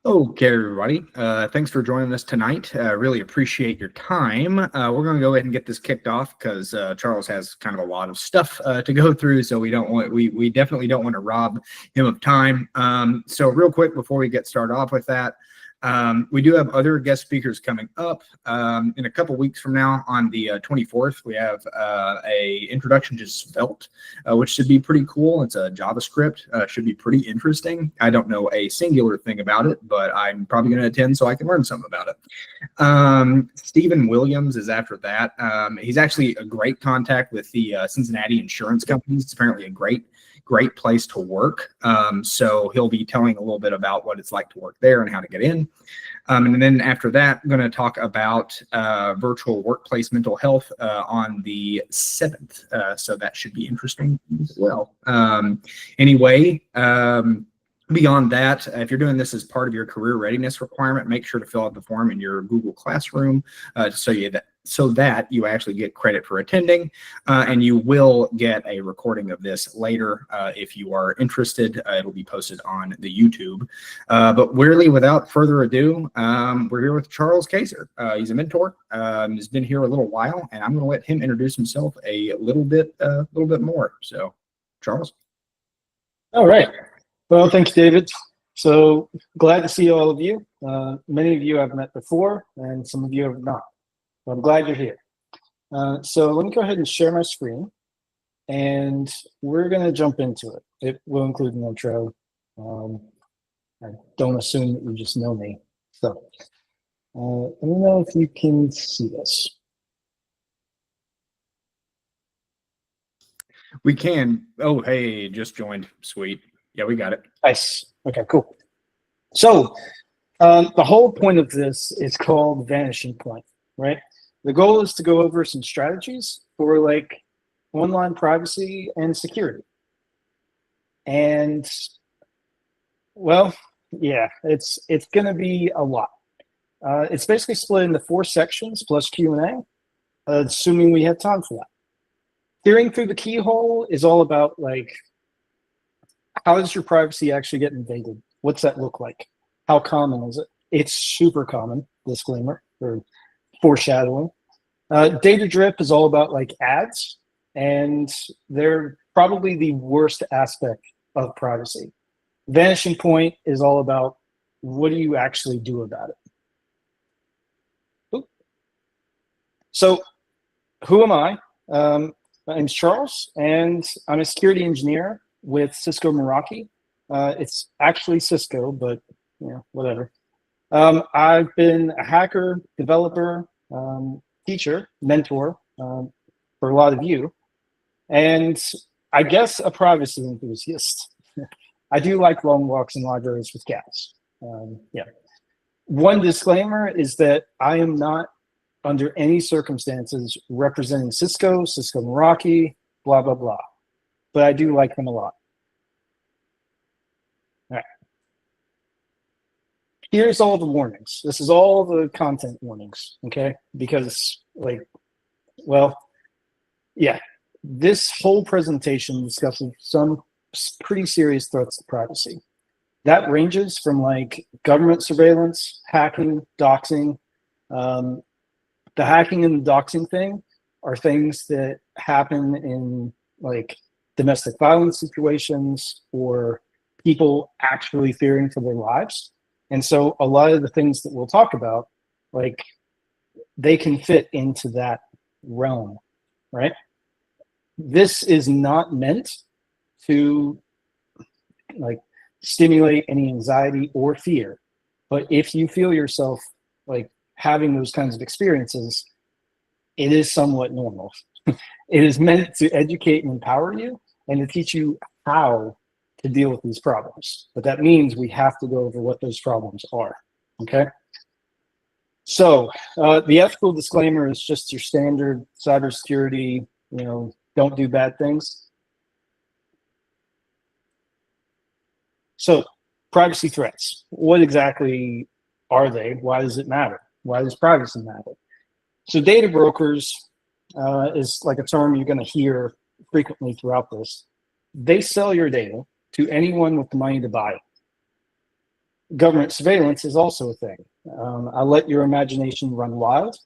Okay, everybody. Thanks for joining us tonight. Really appreciate your time. We're going to go ahead and get this kicked off because Charles has kind of a lot of stuff to go through, so we definitely don't want to rob him of time. So real quick before we get started off with that, we do have other guest speakers coming up in a couple weeks from now. On the 24th, we have a introduction to Svelte, which should be pretty cool. It's a JavaScript, should be pretty interesting. I don't know a singular thing about it, but I'm probably going to attend so I can learn something about it. Stephen Williams is after that. He's actually a great contact with the Cincinnati insurance companies. It's apparently a great place to work. So he'll be telling a little bit about what it's like to work there and how to get in. And then after that, I'm going to talk about virtual workplace mental health on the 7th. So that should be interesting as well. Anyway, beyond that, if you're doing this as part of your career readiness requirement, make sure to fill out the form in your Google Classroom so that you actually get credit for attending, and you will get a recording of this later if you are interested. It'll be posted on the YouTube. But really, without further ado, we're here with Charles Kayser. He's a mentor. He's been here a little while, and I'm going to let him introduce himself a little bit more. So, Charles. All right. Well, thanks, David. So glad to see all of you. Many of you I've met before, and some of you have not. But I'm glad you're here. So let me go ahead and share my screen, and we're going to jump into it. It will include an intro. I don't assume that you just know me. So let me know if you can see this. We can. Oh, hey, just joined. Sweet. Yeah, we got it. Nice. Okay, cool. So the whole point of this is called vanishing point, right? The goal is to go over some strategies for like online privacy and security. And well, yeah, it's going to be a lot. It's basically split into 4 sections plus Q&A, assuming we have time for that. Peering through the keyhole is all about like, how does your privacy actually get invaded? What's that look like? How common is it? It's super common, disclaimer, or foreshadowing. Data drip is all about like ads, and they're probably the worst aspect of privacy. Vanishing point is all about what do you actually do about it? Ooh. So who am I? My name's Charles, and I'm a security engineer with Cisco Meraki. It's actually Cisco, but whatever. I've been a hacker, developer, teacher, mentor for a lot of you, and I guess a privacy enthusiast. I do like long walks in libraries with cats. Yeah. One disclaimer is that I am not under any circumstances representing Cisco, Cisco Meraki, blah, blah, blah. But I do like them a lot. All right. Here's all the warnings. This is all the content warnings, okay? Because, like, well, yeah, this whole presentation discusses some pretty serious threats to privacy. That ranges from, like, government surveillance, hacking, doxing. The hacking and the doxing thing are things that happen in, like, domestic violence situations or people actually fearing for their lives. And so a lot of the things that we'll talk about, like, they can fit into that realm, right? This is not meant to, like, stimulate any anxiety or fear. But if you feel yourself, like, having those kinds of experiences, it is somewhat normal. It is meant to educate and empower you and to teach you how to deal with these problems. But that means we have to go over what those problems are, okay? So the ethical disclaimer is just your standard cybersecurity, don't do bad things. So privacy threats, what exactly are they? Why does it matter? Why does privacy matter? So data brokers is like a term you're going to hear frequently throughout this. They sell your data to anyone with the money to buy it. government surveillance is also a thing. I'll let your imagination run wild.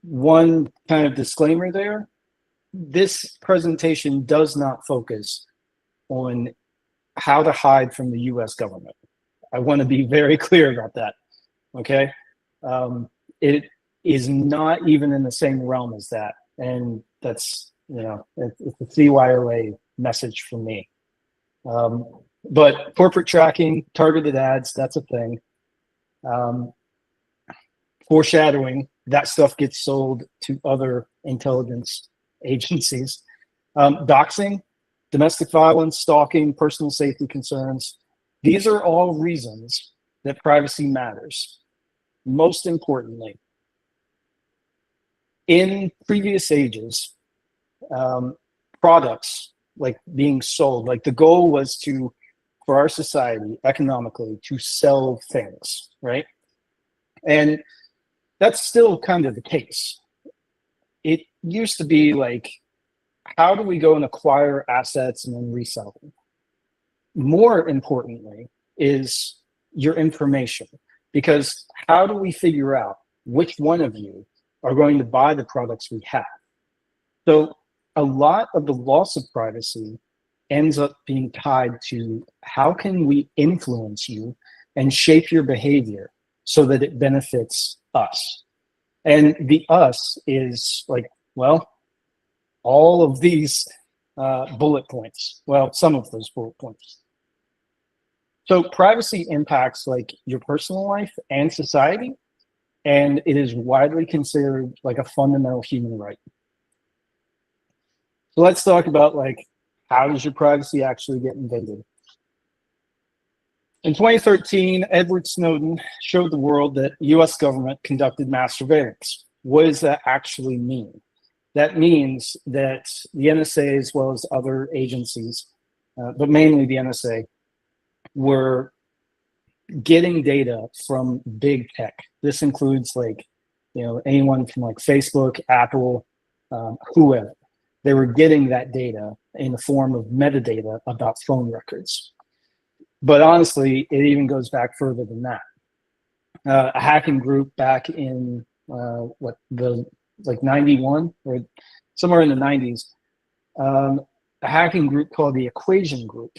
One kind of disclaimer there, this presentation does not focus on how to hide from the US government. I want to be very clear about that, okay? It is not even in the same realm as that. And that's, it's a CYOA message from me. But corporate tracking, targeted ads, that's a thing. Foreshadowing, that stuff gets sold to other intelligence agencies. Doxing, domestic violence, stalking, personal safety concerns. These are all reasons that privacy matters. Most importantly, in previous ages, products like being sold, like the goal was for our society economically to sell things, right? And that's still kind of the case. It used to be like, how do we go and acquire assets and then resell them? More importantly is your information, because how do we figure out which one of you are going to buy the products we have? So a lot of the loss of privacy ends up being tied to how can we influence you and shape your behavior so that it benefits us. And the us is like, well, all of these bullet points. Well, some of those bullet points. So privacy impacts like your personal life and society, and it is widely considered like a fundamental human right. So let's talk about like, how does your privacy actually get invaded? In 2013, Edward Snowden showed the world that the US government conducted mass surveillance. What does that actually mean? That means that the NSA, as well as other agencies, but mainly the NSA, were getting data from big tech. This includes like, anyone from like Facebook, Apple, whoever. They were getting that data in the form of metadata about phone records. But honestly, it even goes back further than that. A hacking group back in 91 or somewhere in the 90s, a hacking group called the Equation Group,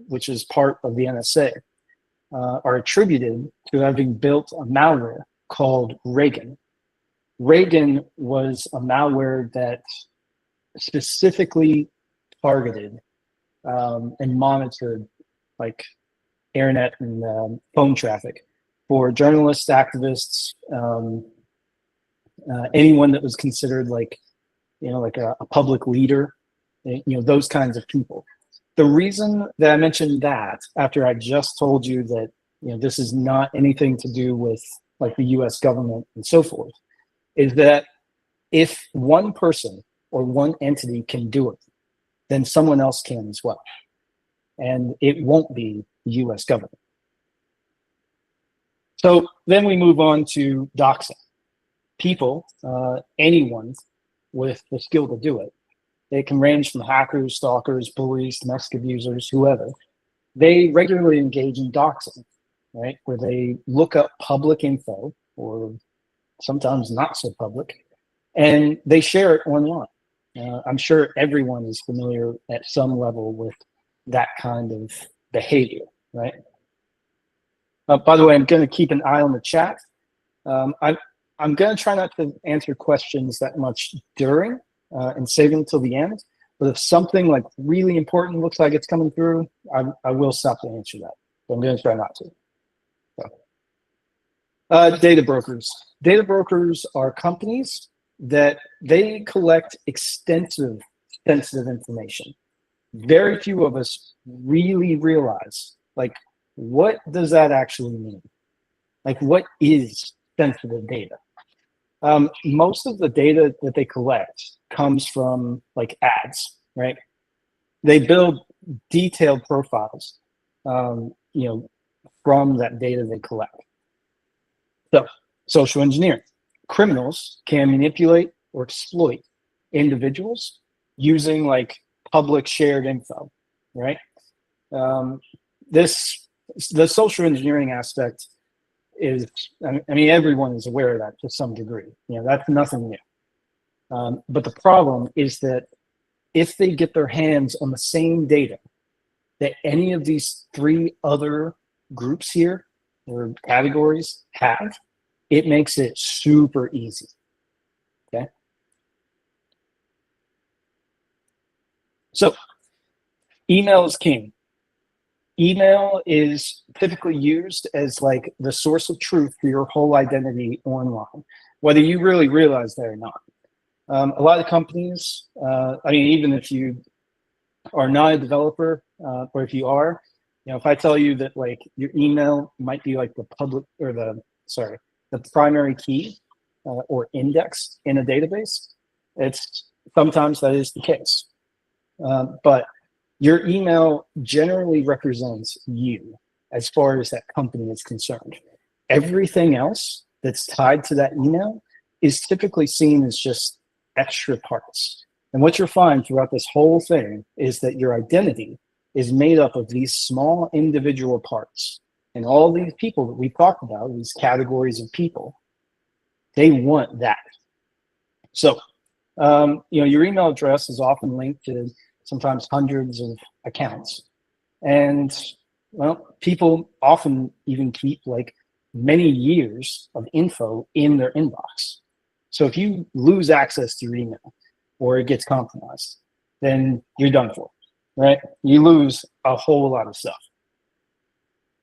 which is part of the NSA, are attributed to having built a malware called Reagan. Reagan was a malware that specifically targeted and monitored like internet and phone traffic for journalists, activists, anyone that was considered like, like a public leader, those kinds of people. The reason that I mentioned that, after I just told you that, this is not anything to do with like the US government and so forth, is that if one person or one entity can do it, then someone else can as well. And it won't be the US government. So then we move on to doxing. People, anyone with the skill to do it, they can range from hackers, stalkers, bullies, domestic abusers, whoever. They regularly engage in doxing, right? Where they look up public info, or sometimes not so public, and they share it online. I'm sure everyone is familiar at some level with that kind of behavior, right? By the way, I'm going to keep an eye on the chat. I'm going to try not to answer questions that much during and save them until the end. But if something like really important looks like it's coming through, I will stop to answer that. So I'm going to try not to. So. Data brokers. Data brokers are companies that they collect extensive, sensitive information. Very few of us really realize, like, what does that actually mean? Like, what is sensitive data? Most of the data that they collect comes from like ads, right? They build detailed profiles, from that data they collect. So, social engineering. Criminals can manipulate or exploit individuals using like public shared info, right? This the social engineering aspect is, I mean, everyone is aware of that to some degree. That's nothing new. But the problem is that if they get their hands on the same data that any of these three other groups here or categories have, it makes it super easy. Okay. So email is king. Email is typically used as like the source of truth for your whole identity online, whether you really realize that or not. A lot of companies, I mean, even if you are not a developer, or if you are, if I tell you that like your email might be like the public or the primary key or index in a database, it's sometimes that is the case. But your email generally represents you as far as that company is concerned. Everything else that's tied to that email is typically seen as just extra parts. And what you'll find throughout this whole thing is that your identity is made up of these small individual parts. And all these people that we talked about, these categories of people, they want that. So, your email address is often linked to sometimes hundreds of accounts. And well, people often even keep like many years of info in their inbox. So if you lose access to your email or it gets compromised, then you're done for, right? You lose a whole lot of stuff.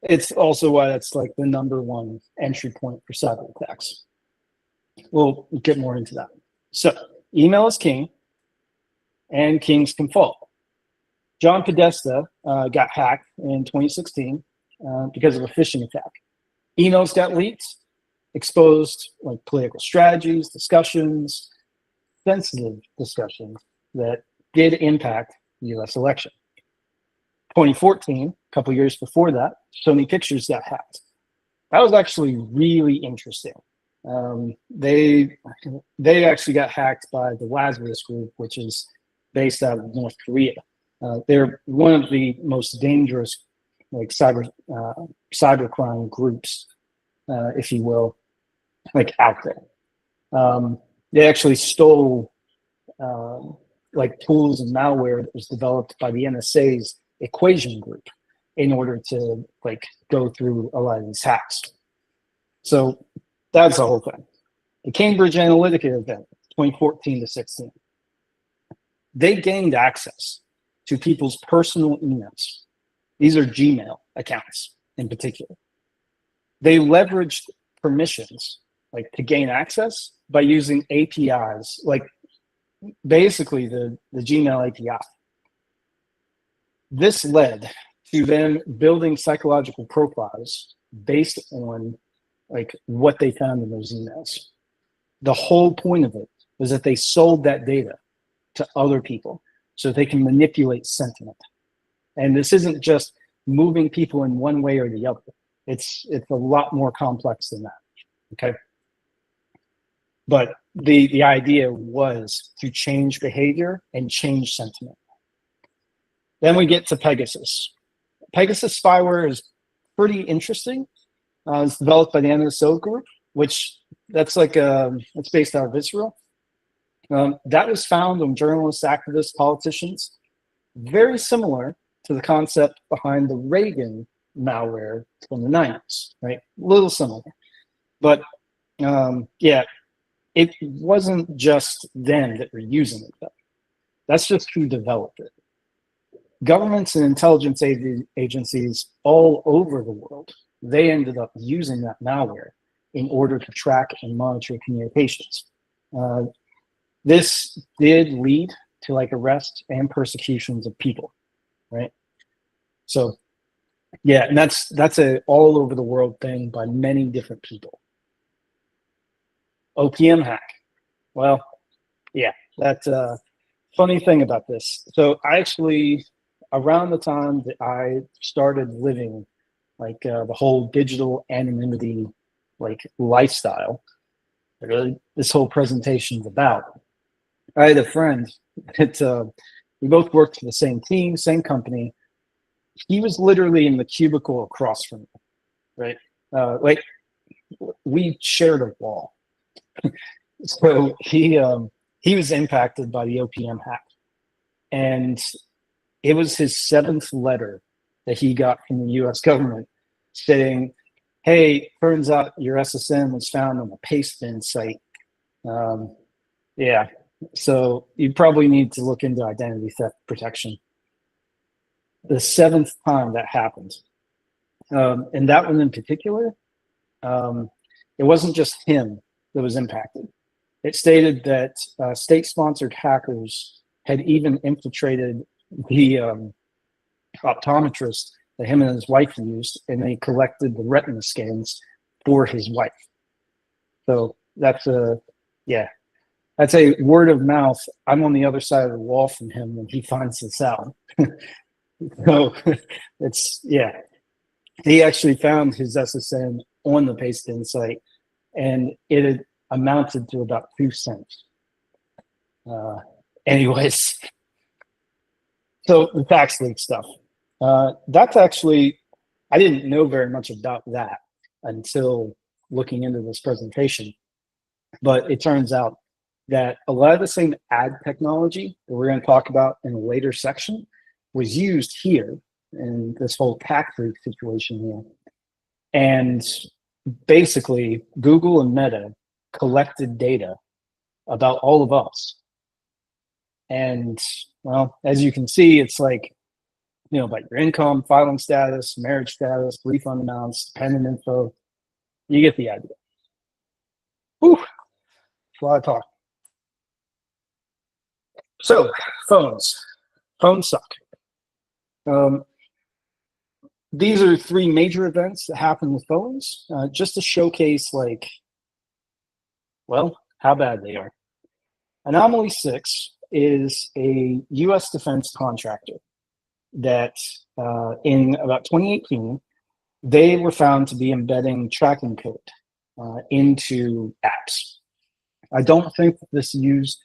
It's also why that's like the number one entry point for cyber attacks. We'll get more into that. So email is king, and kings can fall. John Podesta got hacked in 2016 because of a phishing attack. Emails got leaked, exposed like political strategies, discussions, sensitive discussions that did impact the U.S. election. 2014, a couple years before that, Sony Pictures got hacked. That was actually really interesting. They actually got hacked by the Lazarus Group, which is based out of North Korea. They're one of the most dangerous, like cybercrime groups, if you will, like out there. They actually stole like tools and malware that was developed by the NSA's Equation Group in order to like go through a lot of these hacks. So that's the whole thing. The Cambridge Analytica event, 2014 to 16. They gained access to people's personal emails. These are Gmail accounts in particular. They leveraged permissions like to gain access by using APIs, like basically the Gmail API. This led to them building psychological profiles based on like what they found in those emails. The whole point of it was that they sold that data to other people so they can manipulate sentiment. And this isn't just moving people in one way or the other. It's a lot more complex than that. Okay. But the idea was to change behavior and change sentiment. Then we get to Pegasus. Pegasus spyware is pretty interesting. It's developed by the NSO group, which that's like it's based out of Israel. That was found on journalists, activists, politicians, very similar to the concept behind the Reagan malware from the 90s, right? A little similar. But yeah, it wasn't just them that were using it, though. That's just who developed it. Governments and intelligence agencies all over the world, they ended up using that malware in order to track and monitor communications. This did lead to like arrests and persecutions of people, right? So yeah, and that's a all over the world thing by many different people. OPM hack. Well, yeah, that's a funny thing about this. So I actually, around the time that I started living like the whole digital anonymity like lifestyle, really this whole presentation is about, I had a friend that we both worked for the same team, same company. he was literally in the cubicle across from me, right? Like we shared a wall. So he was impacted by the OPM hack, and it was his 7th letter that he got from the U.S. government saying, "Hey, turns out your SSN was found on the pastebin site." Yeah, so you probably need to look into identity theft protection. The 7th time that happened, and that one in particular, it wasn't just him that was impacted. It stated that state-sponsored hackers had even infiltrated the optometrist that him and his wife used, and they collected the retina scans for his wife. So that's that's a word of mouth. I'm on the other side of the wall from him when he finds this out. So it's, he actually found his SSN on the Pastebin site, and it had amounted to about 2 cents. Anyways, so the tax leak stuff. That's actually, I didn't know very much about that until looking into this presentation. But it turns out that a lot of the same ad technology that we're going to talk about in a later section was used here in this whole tax leak situation here. And basically, Google and Meta collected data about all of us. And, well, as you can see, it's like, about your income, filing status, marriage status, refund amounts, dependent info. You get the idea. Whew, that's a lot of talk. So, phones. Phones suck. These are 3 major events that happen with phones, just to showcase, how bad they are. Anomaly 6 is a U.S. defense contractor that in about 2018, they were found to be embedding tracking code into apps. I don't think this used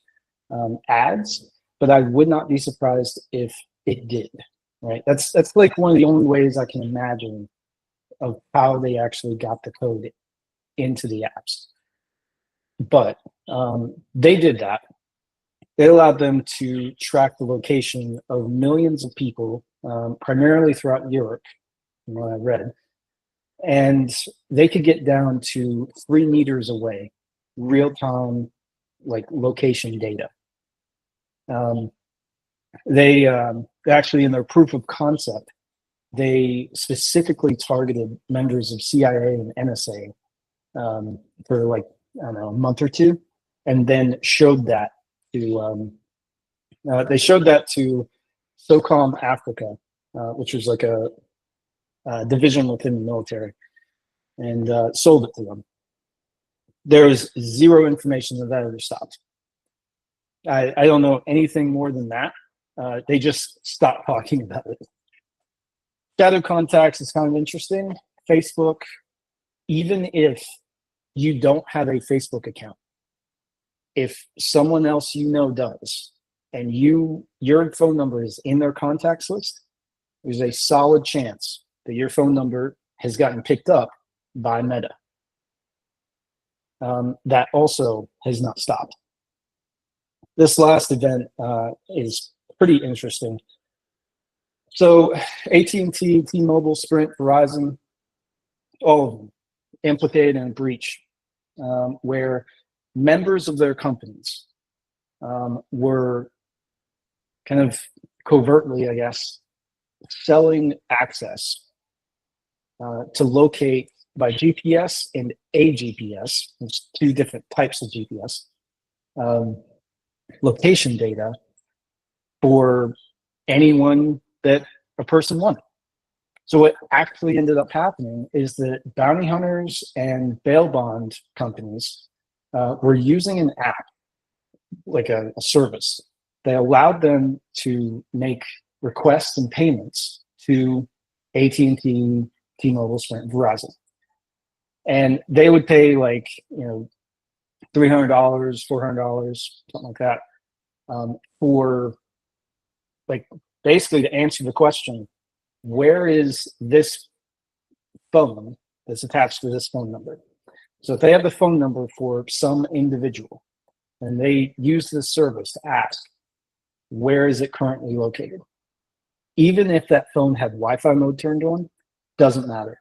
ads, but I would not be surprised if it did. Right? That's like one of the only ways I can imagine of how they actually got the code into the apps. But they did that. It allowed them to track the location of millions of people, primarily throughout Europe, from what I read. And they could get down to 3 meters away, real-time, location data. They actually, in their proof of concept, they specifically targeted members of CIA and NSA for a month or 2, and then showed that to they showed that to SOCOM Africa, which was like a division within the military, and sold it to them. There was 0 information that ever stopped. I don't know anything more than that. They just stopped talking about it. Shadow contacts is kind of interesting. Facebook, even if you don't have a Facebook account, if someone else does, and your phone number is in their contacts list, there's a solid chance that your phone number has gotten picked up by Meta. That also has not stopped. This last event is pretty interesting. So AT&T, T-Mobile, Sprint, Verizon, all of them implicated in a breach where members of their companies were kind of covertly, I guess, selling access to locate by GPS and a GPS. There's 2 different types of GPS. Location data for anyone that a person wanted. So what actually ended up happening is that bounty hunters and bail bond companies were using an app, like a service, that allowed them to make requests and payments to AT&T, T-Mobile, Sprint, Verizon. And they would pay $300, $400, something like that, for basically to answer the question, where is this phone that's attached to this phone number? So if they have the phone number for some individual and they use this service to ask, where is it currently located? Even if that phone had Wi-Fi mode turned on, doesn't matter.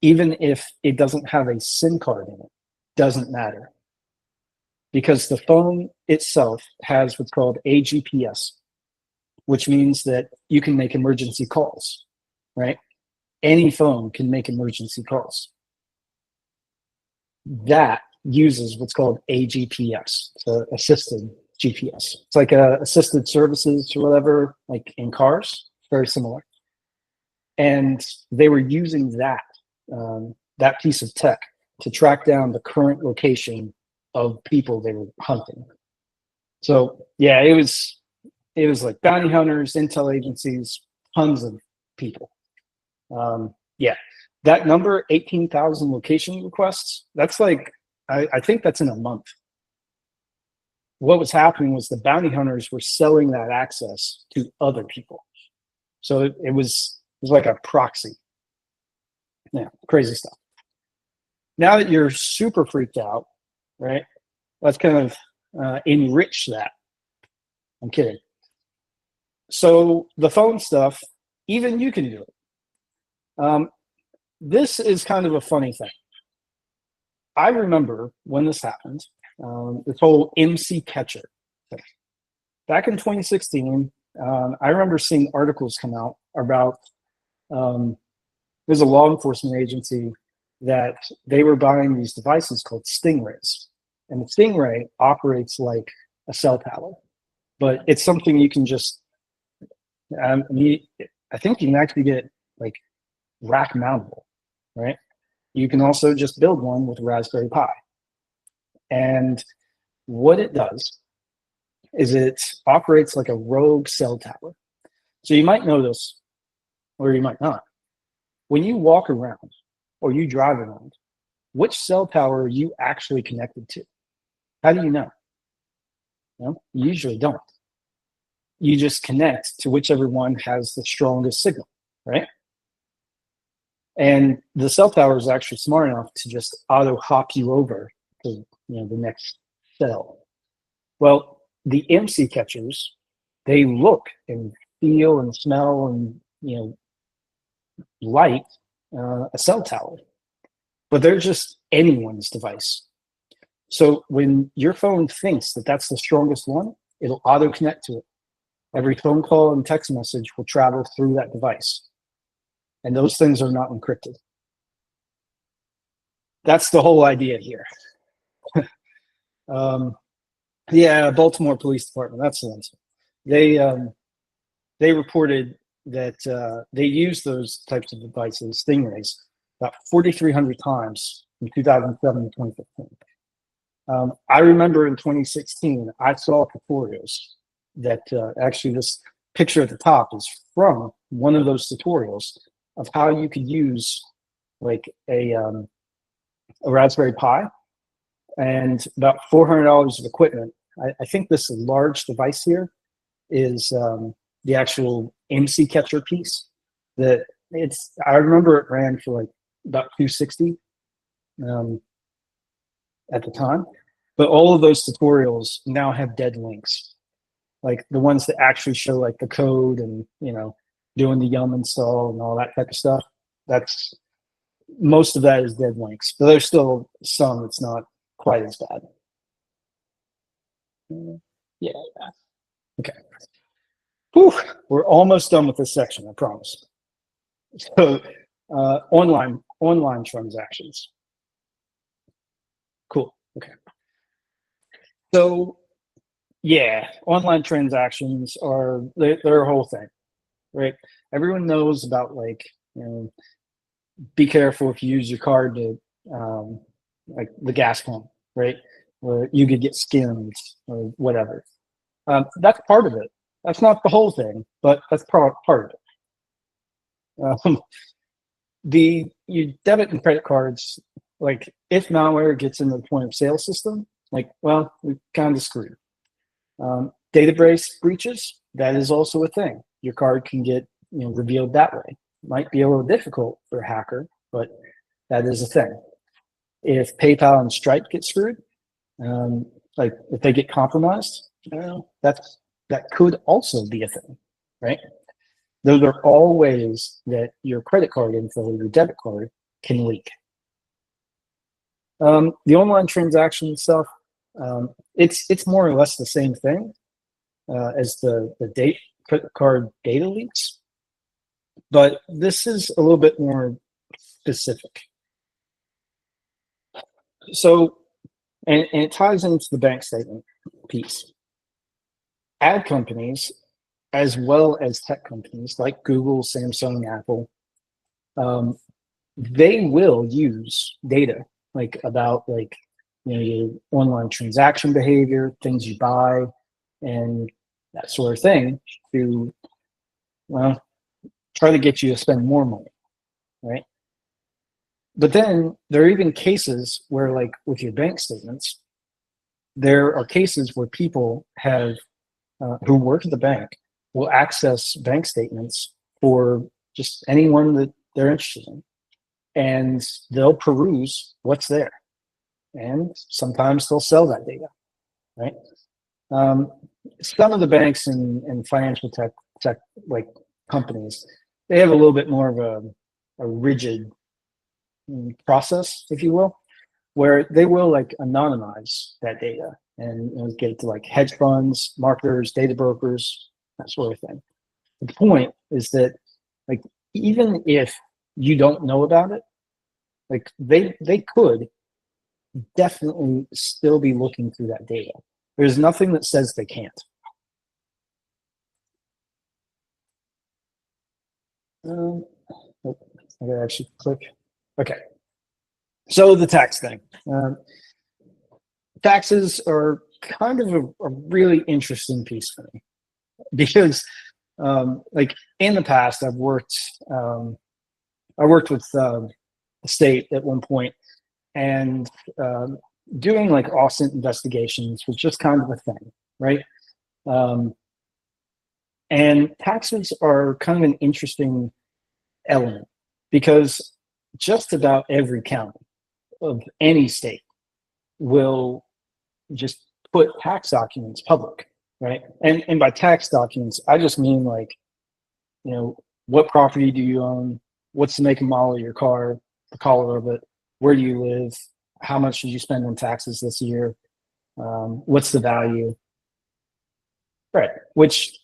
Even if it doesn't have a SIM card in it, doesn't matter. Because the phone itself has what's called AGPS, which means that you can make emergency calls, right? Any phone can make emergency calls. That uses what's called AGPS, so assisted GPS. It's like assisted services or whatever, like in cars, very similar. And they were using that piece of tech to track down the current location of people they were hunting. So yeah, it was like bounty hunters, intel agencies, tons of people. Yeah, that number, 18,000 location requests, that's like, I think that's in a month. What was happening was the bounty hunters were selling that access to other people. So it was like a proxy. Yeah, crazy stuff. Now that you're super freaked out, right? Let's kind of enrich that. I'm kidding. So the phone stuff, even you can do it. This is kind of a funny thing. I remember when this happened, this whole MC catcher thing. Back in 2016, I remember seeing articles come out about there's a law enforcement agency that they were buying these devices called Stingrays. And the Stingray operates like a cell tower, but it's something you can just, I think you can actually get like rack mountable, right? You can also just build one with a Raspberry Pi. And what it does is it operates like a rogue cell tower. So you might know this, or you might not. When you walk around or you drive around, which cell tower are you actually connected to? How do you know? You usually don't. You just connect to whichever one has the strongest signal, right? And the cell tower is actually smart enough to just auto hop you over to the next cell. Well, the MC catchers, they look and feel and smell and like a cell tower, but they're just anyone's device. So when your phone thinks that that's the strongest one, it'll auto connect to it. Every phone call and text message will travel through that device. And those things are not encrypted. That's the whole idea here. Yeah, Baltimore Police Department, that's the ones. They reported that they used those types of devices, Stingrays, about 4,300 times from 2007 to 2015. I remember in 2016, I saw tutorials that actually this picture at the top is from one of those tutorials of how you could use like a Raspberry Pi and about $400 of equipment. I think this large device here is the actual MC catcher piece. I remember it ran for like about $260 at the time, but all of those tutorials now have dead links, like the ones that actually show like the code and doing the yum install and all that type of stuff. That's most of that is dead links, but there's still some that's not quite as bad. Yeah. Okay. Whew, we're almost done with this section, I promise. So online transactions. Cool. Okay. So yeah, online transactions they're a whole thing, right? Everyone knows about like, be careful if you use your card to like the gas pump, right? Or you could get skimmed or whatever. That's part of it. That's not the whole thing, but that's part of it. Your debit and credit cards, like if malware gets into the point of sale system, like, well, we're kind of screwed. Database breaches, that is also a thing. Your card can get revealed that way. Might be a little difficult for a hacker, but that is a thing. If PayPal and Stripe get screwed, like if they get compromised, that could also be a thing, right? Those are all ways that your credit card info, your debit card, can leak. The online transaction stuff, it's more or less the same thing as the credit card data leaks, but this is a little bit more specific. So, and it ties into the bank statement piece. Ad companies, as well as tech companies like Google, Samsung, Apple, they will use data like about your online transaction behavior, things you buy, and that sort of thing to try to get you to spend more money, right? But then there are even cases where, like with your bank statements, there are cases where people have who work at the bank will access bank statements for just anyone that they're interested in, and they'll peruse what's there, and sometimes they'll sell that data, right? Some of the banks and financial tech like companies, they have a little bit more of a rigid process, if you will, where they will like anonymize that data and get it to like hedge funds, marketers, data brokers, that sort of thing. The point is that like even if you don't know about it, like they could definitely still be looking through that data. There's nothing that says they can't. I gotta actually click. Okay. So the tax thing. Taxes are kind of a really interesting piece for me because, like in the past, I worked with the state at one point, and doing like offset investigations was just kind of a thing, right? And taxes are kind of an interesting element because just about every county of any state will just put tax documents public, right? And by tax documents, I just mean like, what property do you own? What's the make and model of your car, the color of it? Where do you live? How much did you spend on taxes this year? What's the value? Right, which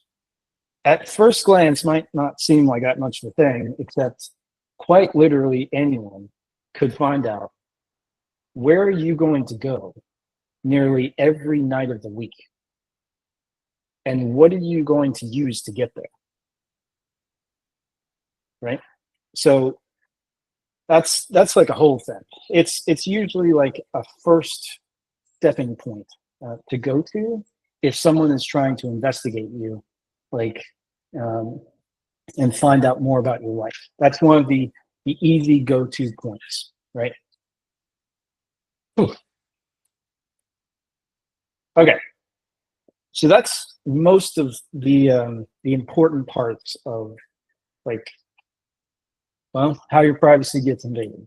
at first glance might not seem like that much of a thing, except quite literally anyone could find out where are you going to go nearly every night of the week, and what are you going to use to get there, right? So that's like a whole thing. It's usually like a first stepping point to go to if someone is trying to investigate you, like and find out more about your life. That's one of the easy go-to points, right? Whew. Okay, so that's most of the important parts of like, well, how your privacy gets invaded.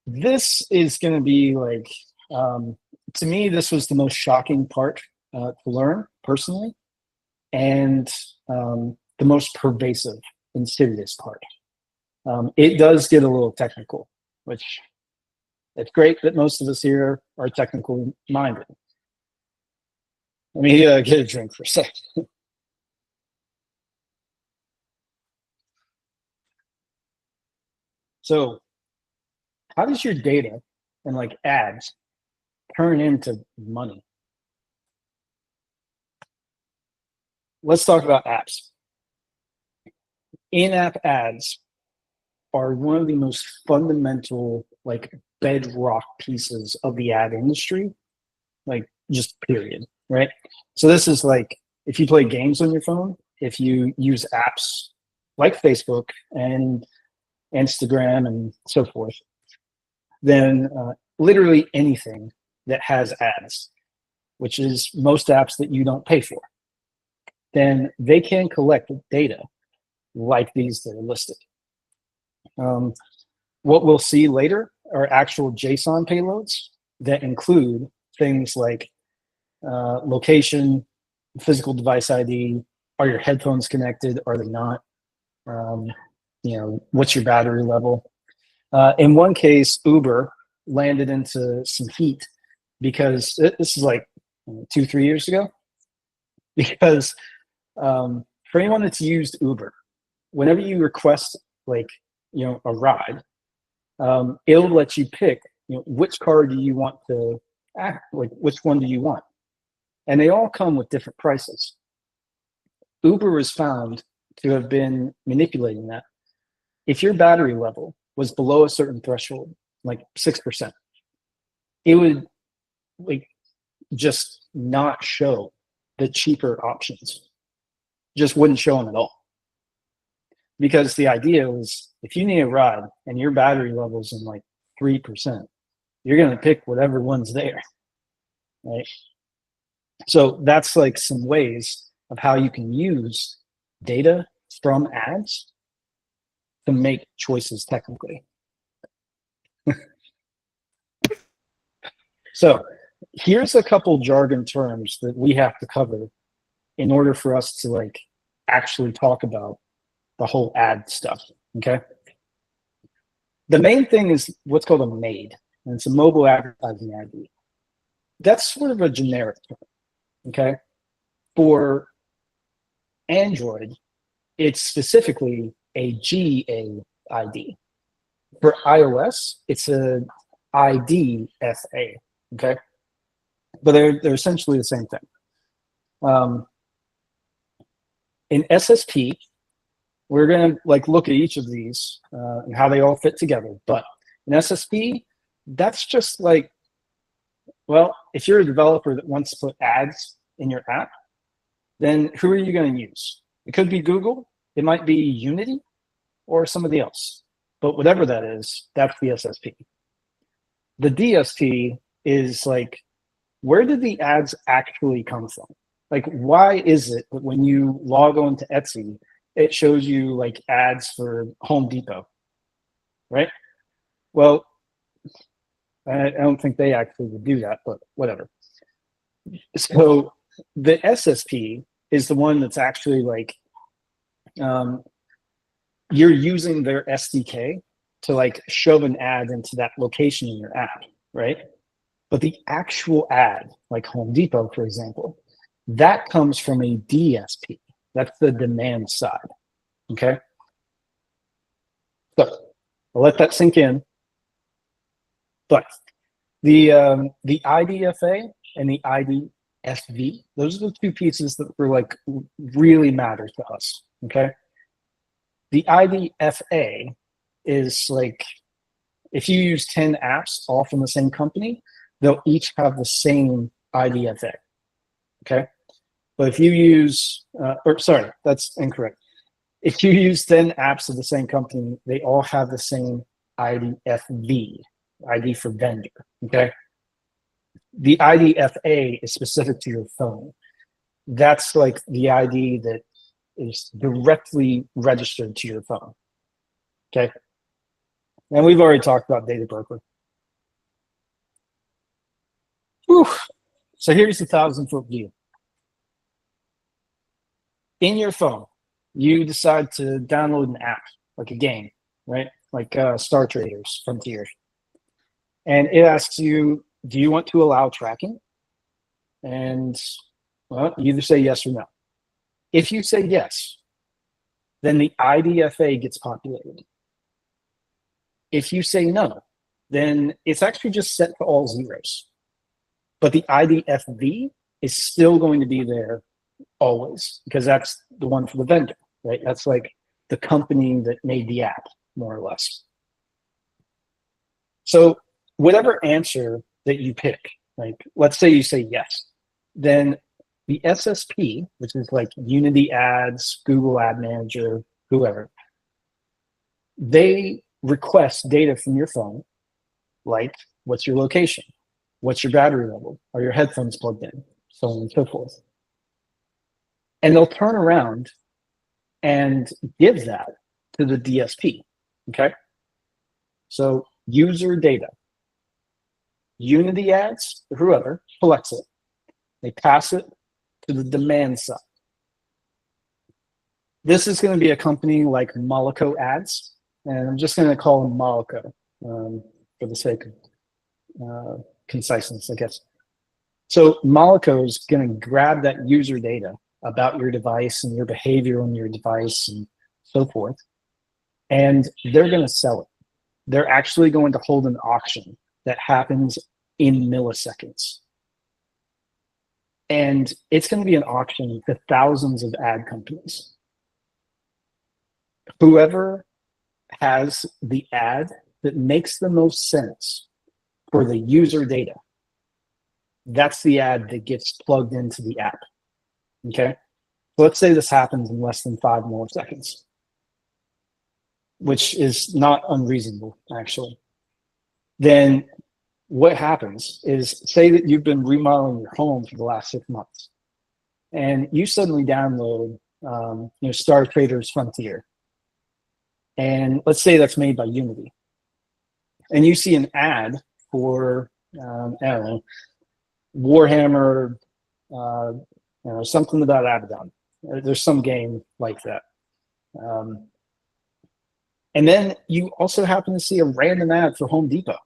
This is going to be like, to me, this was the most shocking part to learn personally, and the most pervasive, insidious part. It does get a little technical, which it's great that most of us here are technically minded. Let me get a drink for a second. So, how does your data and like ads turn into money? Let's talk about apps. In-app ads are one of the most fundamental, like bedrock pieces of the ad industry, like just period, right? So this is like if you play games on your phone, if you use apps like Facebook and Instagram and so forth, then literally anything that has ads, which is most apps that you don't pay for, then they can collect data like these that are listed. What we'll see later are actual JSON payloads that include things like location, physical device ID, are your headphones connected, are they not? What's your battery level? In one case, Uber landed into some heat because this is like 2-3 years ago. Because for anyone that's used Uber, whenever you request a ride, it'll let you pick which car do you want to which one do you want, and they all come with different prices. Uber was found to have been manipulating that. If your battery level was below a certain threshold, like 6%, it would just not show the cheaper options. Just wouldn't show them at all. Because the idea was, if you need a ride and your battery level's in 3%, you're going to pick whatever one's there, right? So that's some ways of how you can use data from ads to make choices technically. So here's a couple jargon terms that we have to cover in order for us to actually talk about the whole ad stuff, okay? The main thing is what's called a MAID, and it's a mobile advertising ID. That's sort of a generic term, okay? For Android, it's specifically a GAID. For iOS, it's a IDFA, okay? But they're essentially the same thing. In SSP, we're going to look at each of these and how they all fit together. But in SSP, that's just if you're a developer that wants to put ads in your app, then who are you going to use? It could be Google, it might be Unity, or somebody else. But whatever that is, that's the SSP. The DSP is where did the ads actually come from? Why is it that when you log on to Etsy, it shows you ads for Home Depot, right? Well, I don't think they actually would do that, but whatever. So the SSP is the one that's actually you're using their SDK to shove an ad into that location in your app, right? But the actual ad, like Home Depot, for example, that comes from a DSP. That's the demand side, okay? So I'll let that sink in. But the IDFA and the IDFV, those are the two pieces that were really matter to us, okay? The IDFA is if you use 10 apps all from the same company, they'll each have the same IDFA, okay? But if you use, that's incorrect. If you use 10 apps of the same company, they all have the same IDFV, ID for vendor, okay? The IDFA is specific to your phone. That's the ID that is directly registered to your phone, okay? And we've already talked about data broker. Whew. So here's the 1,000-foot view. In your phone, you decide to download an app, like a game, right? Star Traders Frontier. And it asks you, do you want to allow tracking? And, well, you either say yes or no. If you say yes, then the IDFA gets populated. If you say no, then it's actually just set to all zeros. But the IDFV is still going to be there always, because that's the one for the vendor, right? That's the company that made the app, more or less. So whatever answer that you pick, let's say you say yes, then the SSP, which is Unity Ads, Google Ad Manager, whoever, they request data from your phone, what's your location? What's your battery level? Are your headphones plugged in? So on and so forth. And they'll turn around and give that to the DSP. Okay. So user data, Unity ads, or whoever collects it. They pass it to the demand side. This is going to be a company like Monaco Ads, and I'm just going to call them Monaco for the sake of conciseness, I guess. So Monaco is going to grab that user data about your device and your behavior on your device and so forth, and they're going to sell it. They're actually going to hold an auction that happens in milliseconds. And it's going to be an auction to thousands of ad companies. Whoever has the ad that makes the most sense for the user data, that's the ad that gets plugged into the app. Okay. So let's say this happens in less than 5 milliseconds, which is not unreasonable, actually. Then what happens is, say that you've been remodeling your home for the last 6 months, and you suddenly download Star Traders Frontier. And let's say that's made by Unity. And you see an ad for, I don't know, Warhammer, something about Abaddon. There's some game like that. And then you also happen to see a random ad for Home Depot.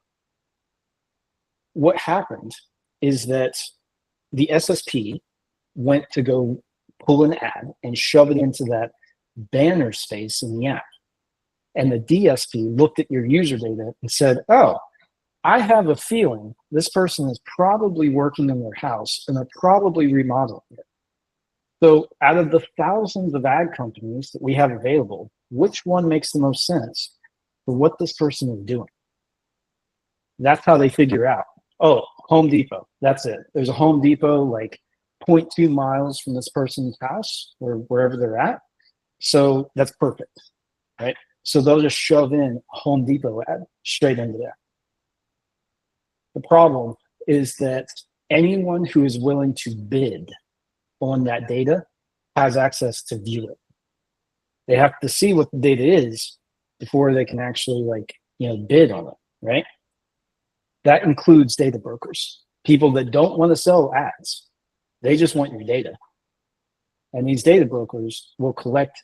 What happened is that the SSP went to go pull an ad and shove it into that banner space in the app. And the DSP looked at your user data and said, oh, I have a feeling this person is probably working in their house and they're probably remodeling it. So out of the thousands of ad companies that we have available, which one makes the most sense for what this person is doing? That's how they figure out, oh, Home Depot, that's it. There's a Home Depot like 0.2 miles from this person's house or wherever they're at. So that's perfect, right? So they'll just shove in a Home Depot ad straight into there. The problem is that anyone who is willing to bid on that data has access to view it. They have to see what the data is before they can actually bid on it, right? That includes data brokers, people that don't want to sell ads. They just want your data. And these data brokers will collect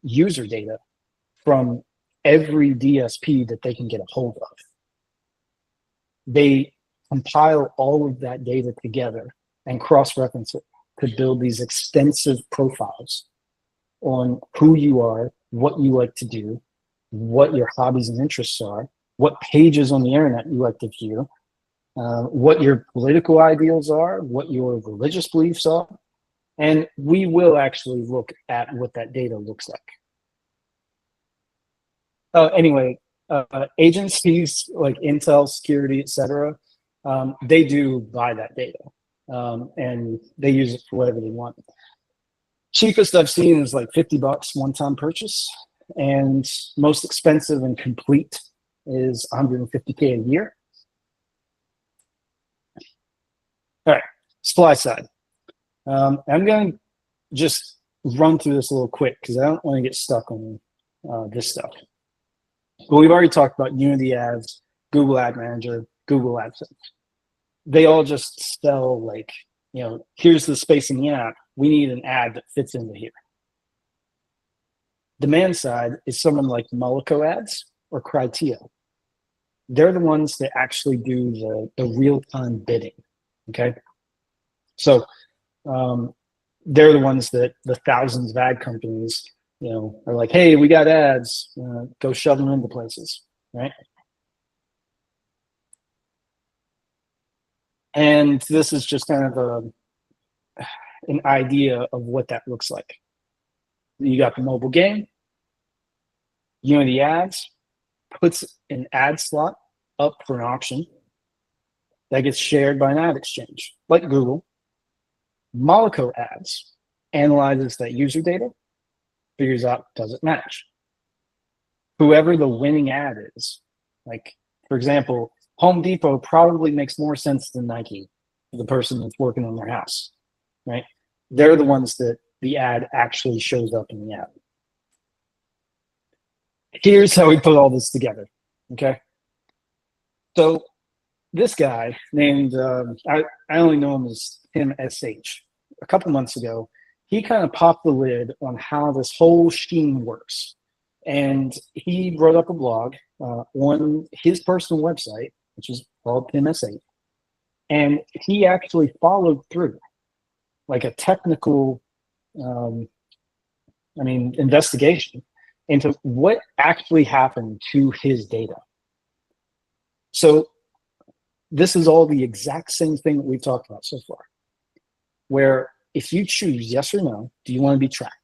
user data from every DSP that they can get a hold of. They compile all of that data together and cross-reference it to build these extensive profiles on who you are, what you like to do, what your hobbies and interests are, what pages on the internet you like to view, what your political ideals are, what your religious beliefs are, and we will actually look at what that data looks like. Anyway, agencies like Intel, security, etc., they do buy that data, and they use it for whatever they want. Cheapest I've seen is like $50 one-time purchase, and most expensive and complete is $150K a year. All right, supply side. I'm going to just run through this a little quick because I don't want to get stuck on this stuff. But we've already talked about Unity Ads, Google Ad Manager, Google AdSense. They all just sell here's the space in the app. We need an ad that fits into here. Demand side is someone like Monaco Ads or Criteo. They're the ones that actually do the real-time bidding, okay? So they're the ones that the thousands of ad companies, are like, hey, we got ads, go shove them into places, right? And this is just kind of an idea of what that looks like. You got the mobile game, Unity Ads puts an ad slot up for an auction that gets shared by an ad exchange, like Google. Monaco Ads analyzes that user data, figures out, does it match? Whoever the winning ad is, like, for example, Home Depot probably makes more sense than Nike, the person that's working on their house, right? They're the ones that the ad actually shows up in the app. here's how we put all this together. Okay. So this guy named, I only know him as Tim SH. A couple months ago, he kind of popped the lid on how this whole scheme works. And he wrote up a blog on his personal website, which is called Tim SH. And he actually followed through like a technical, investigation into what actually happened to his data. So this is all the exact same thing that we've talked about so far, where if you choose yes or no, do you want to be tracked?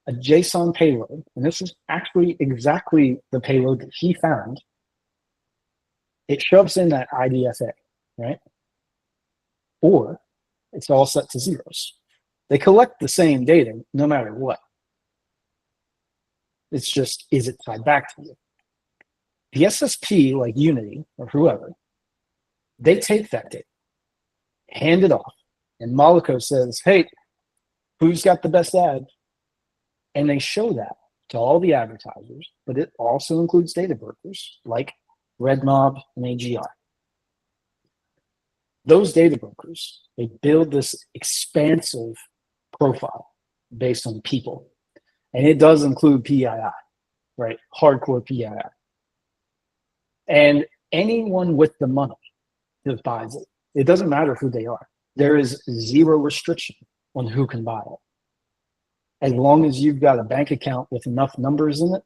A JSON payload, and this is actually exactly the payload that he found, it shoves in that IDFA, right? Or it's all set to zeros. They collect the same data no matter what. It's just, is it tied back to you? The SSP, like Unity or whoever, they take that data, hand it off, and Monaco says, hey, who's got the best ad? And they show that to all the advertisers, but it also includes data brokers like RedMob and AGR. Those data brokers, they build this expansive profile based on people. And it does include PII, right? Hardcore PII. And anyone with the money that buys it, it doesn't matter who they are. There is zero restriction on who can buy it. As long as you've got a bank account with enough numbers in it,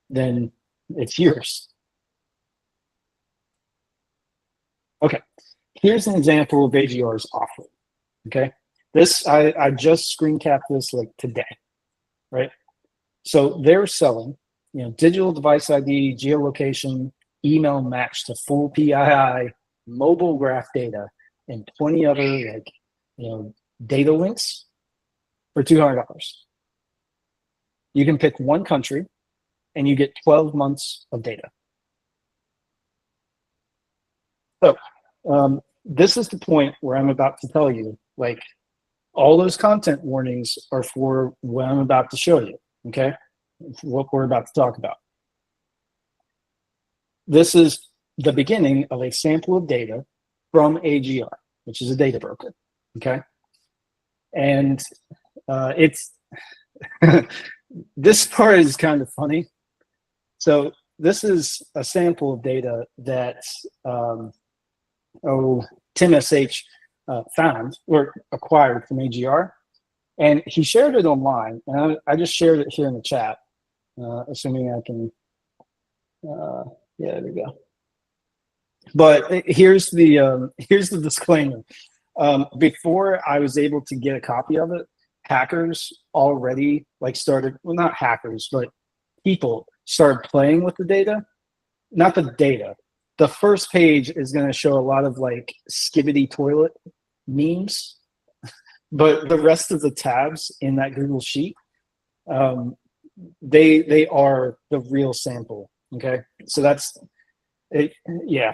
then it's yours. Okay, here's an example of AGR's offer. Okay, this I just screen capped this like today, right? So they're selling, digital device ID, geolocation, email match to full PII, mobile graph data, and 20 other data links for $200. You can pick one country and you get 12 months of data. So this is the point where I'm about to tell you, like, all those content warnings are for what I'm about to show you, okay? What we're about to talk about. This is the beginning of a sample of data from AGR, which is a data broker, okay? And it's, this part is kind of funny. So this is a sample of data that Tim SH found or acquired from AGR. And he shared it online. And I just shared it here in the chat, assuming I can, yeah, there we go. But here's the disclaimer. Before I was able to get a copy of it, hackers already started, well, not hackers, but people started playing with the data. Not the data. The first page is going to show a lot of skibbity toilet memes, but the rest of the tabs in that Google Sheet, they are the real sample. Okay, so that's it. Yeah,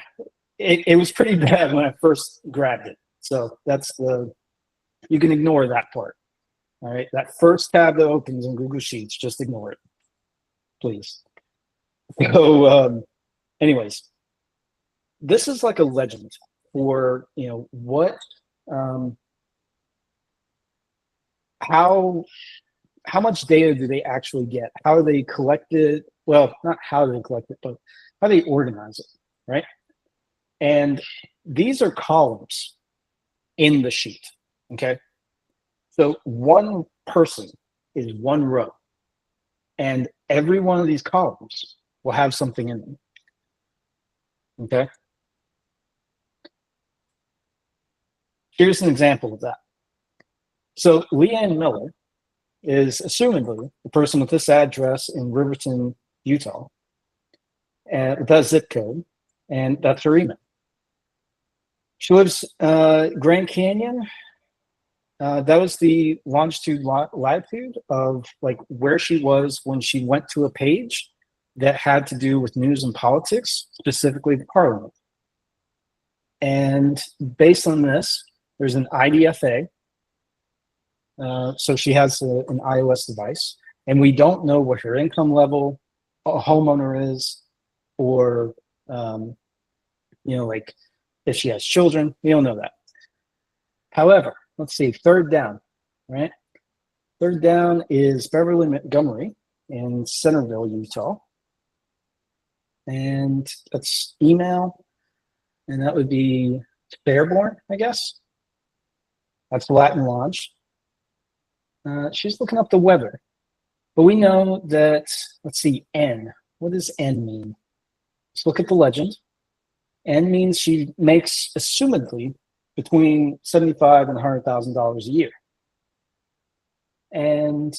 it was pretty bad when I first grabbed it. So that's you can ignore that part. All right, that first tab that opens in Google Sheets, just ignore it, please. So, anyways, this is like a legend for what, how much data do they actually get? How do they collect it? Well, not how do they collect it, but how do they organize it, right? And these are columns in the sheet, okay? So one person is one row, and every one of these columns will have something in them, okay? Here's an example of that. So Leanne Miller is assumedly the person with this address in Riverton, Utah, and that zip code, and that's her email. She lives Grand Canyon. That was the longitude latitude of where she was when she went to a page that had to do with news and politics, specifically the parliament. And based on this, there's an IDFA. So she has an iOS device, and we don't know what her income level, a homeowner is, or like if she has children. We don't know that. However, let's see, third down, right? Third down is Beverly Montgomery in Centerville, Utah. And that's email, and that would be Fairborn, I guess. That's Latin Lodge. She's looking up the weather. But we know that, let's see, N. What does N mean? Let's look at the legend. N means she makes, assumedly, between $75,000 and $100,000 a year. And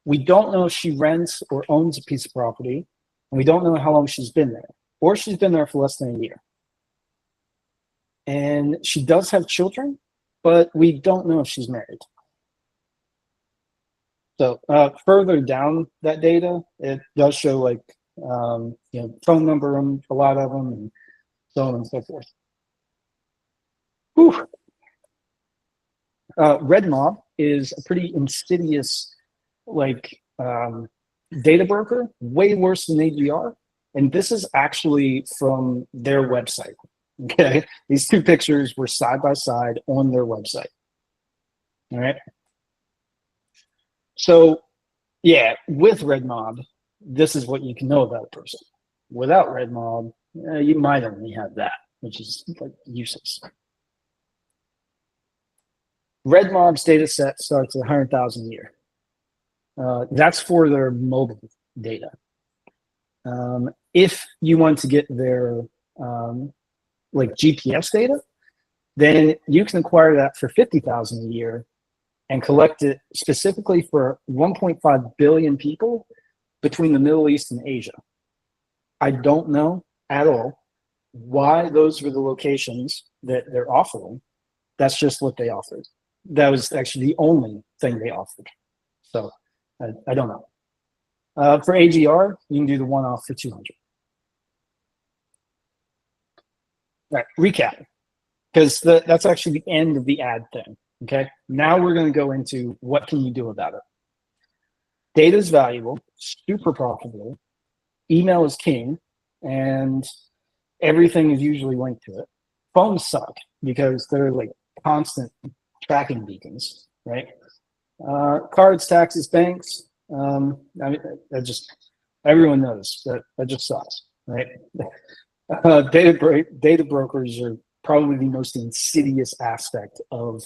we don't know if she rents or owns a piece of property, and we don't know how long she's been there, or she's been there for less than a year. And she does have children, but we don't know if she's married. So further down that data, it does show like phone number on a lot of them, and so on and so forth. Whew. Red Mob is a pretty insidious data broker, way worse than AGR. And this is actually from their website. Okay, these two pictures were side by side on their website. All right. So, yeah, with Red Mob, this is what you can know about a person. Without Red Mob, you might only have that, which is like useless. Red Mob's data set starts at 100,000 a year. That's for their mobile data. If you want to get their GPS data, then you can acquire that for 50,000 a year and collect it specifically for 1.5 billion people between the Middle East and Asia. I don't know at all why those were the locations that they're offering. That's just what they offered. That was actually the only thing they offered. So I don't know. For AGR, you can do the one-off for 200. All right, recap, because that's actually the end of the ad thing. Okay, now we're going to go into what can you do about it. Data is valuable, super profitable. Email is king, and everything is usually linked to it. Phones suck because they're like constant tracking beacons, right? Cards, taxes, banks. That just everyone knows that just sucks, right? Data brokers are probably the most insidious aspect of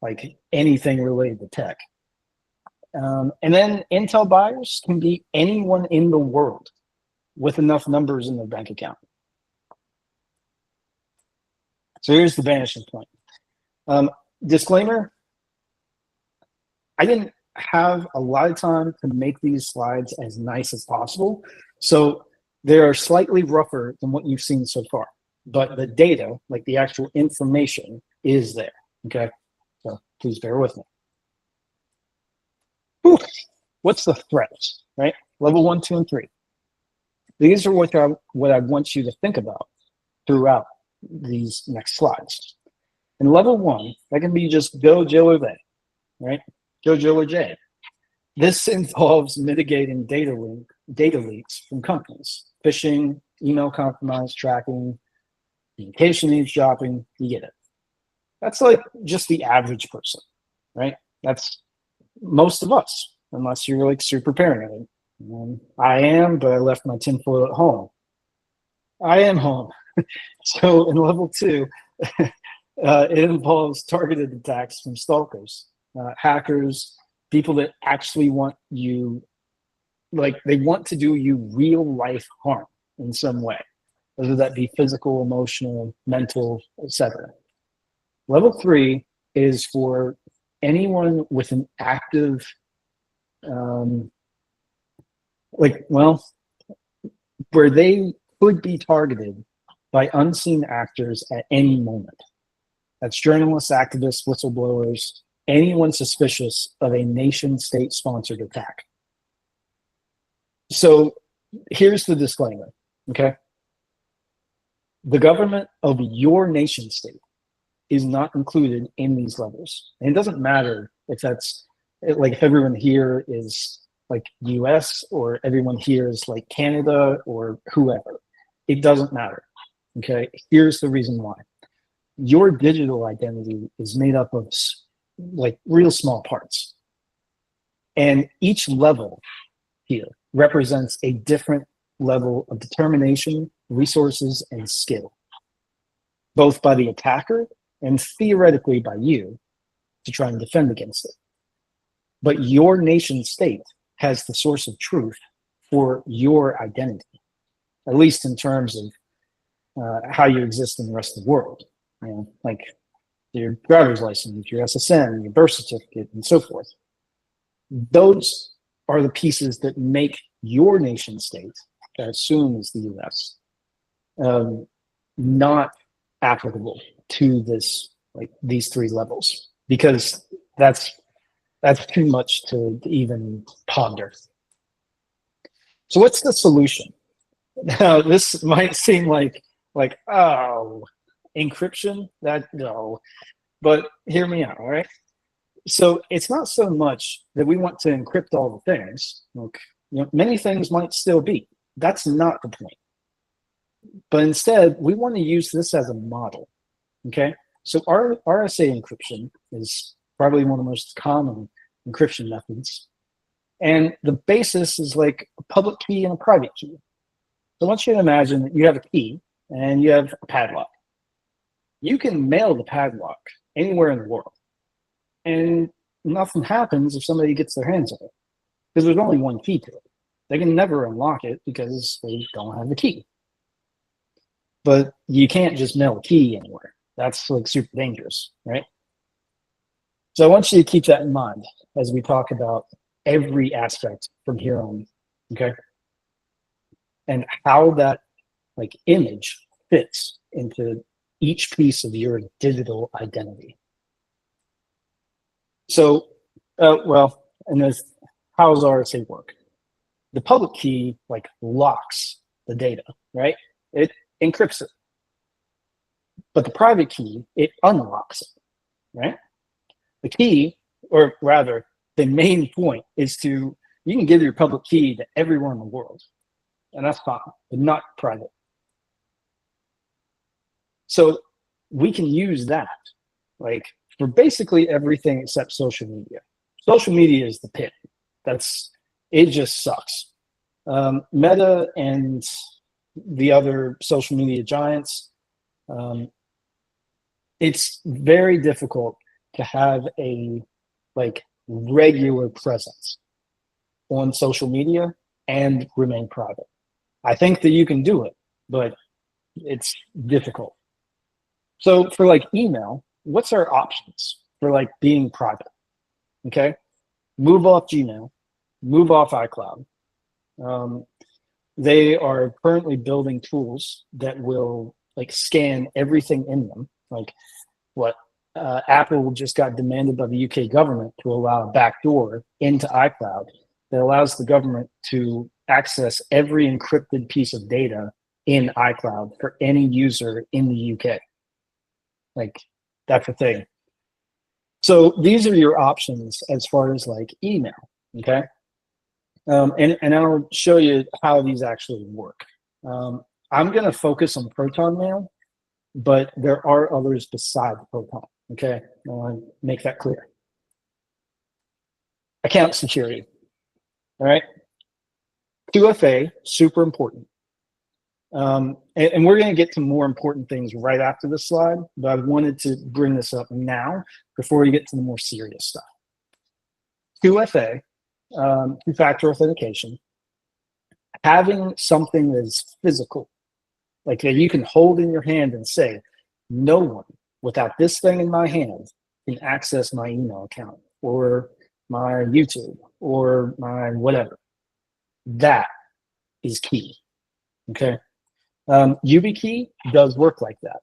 like anything related to tech. And then intel buyers can be anyone in the world with enough numbers in their bank account. So here's the vanishing point. Disclaimer, I didn't have a lot of time to make these slides as nice as possible. So they are slightly rougher than what you've seen so far. But the data, like the actual information, is there, okay? So please bear with me. Whew. What's the threats, right? Level 1, 2, and 3. These are what I want you to think about throughout these next slides. In level 1, that can be just go, Jill, or they, right? Go, Jill, or Jay. This involves mitigating data leaks from companies, phishing, email compromise, tracking, communication eavesdropping. You get it. That's like just the average person, right? That's most of us, unless you're like super paranoid. I am, but I left my tinfoil at home. I am home. So in level 2, it involves targeted attacks from stalkers, hackers, people that actually want you, like they want to do you real life harm in some way, whether that be physical, emotional, mental, etc. Level 3 is for anyone with an active, where they could be targeted by unseen actors at any moment. That's journalists, activists, whistleblowers, anyone suspicious of a nation-state sponsored attack. So here's the disclaimer, okay? The government of your nation state is not included in these levels. And it doesn't matter if that's, like if everyone here is like US or everyone here is like Canada or whoever. It doesn't matter. Okay. Here's the reason why. Your digital identity is made up of like real small parts. And each level here represents a different level of determination, resources, and skill, both by the attacker and theoretically by you to try and defend against it. But your nation state has the source of truth for your identity, at least in terms of how you exist in the rest of the world. You know, like your driver's license, your SSN, your birth certificate, and so forth. Those are the pieces that make your nation state, that I assume is the US, not applicable to this, like these three levels, because that's too much to even ponder. So what's the solution? Now, this might seem like oh, encryption, that no, but hear me out, all right? So it's not so much that we want to encrypt all the things. Look, you know, many things might still be. That's not the point. But instead, we want to use this as a model. Okay. So our RSA encryption is probably one of the most common encryption methods. And the basis is like a public key and a private key. So I want you to imagine that you have a key and you have a padlock. You can mail the padlock anywhere in the world. And nothing happens if somebody gets their hands on it, because there's only one key to it. They can never unlock it because they don't have the key. But you can't just mail a key anywhere. That's like super dangerous, right? So I want you to keep that in mind as we talk about every aspect from here on, okay? And how that like image fits into each piece of your digital identity. So, well, and this, how does RSA work? The public key like locks the data, right? It encrypts it. But the private key, it unlocks it, right? The key, or rather, the main point is you can give your public key to everyone in the world, and that's fine, but not private. So we can use that, like, for basically everything except social media. Social media is the pit. It just sucks. Meta and the other social media giants, it's very difficult to have a like regular presence on social media and remain private. I think that you can do it, but it's difficult. So for like email, what's our options for like being private? Okay, move off Gmail, move off iCloud. They are currently building tools that will like scan everything in them. Like what Apple just got demanded by the UK government to allow a backdoor into iCloud that allows the government to access every encrypted piece of data in iCloud for any user in the UK. Like that's the thing. So these are your options as far as like email, okay? And I'll show you how these actually work. I'm going to focus on Proton Mail, but there are others beside Proton, okay? I want to make that clear. Account security, all right? 2FA, super important. And we're going to get to more important things right after this slide, but I wanted to bring this up now before we get to the more serious stuff. 2FA, two-factor authentication, having something that is physical, like that you can hold in your hand and say, no one without this thing in my hand can access my email account or my YouTube or my whatever. That is key, okay? YubiKey does work like that.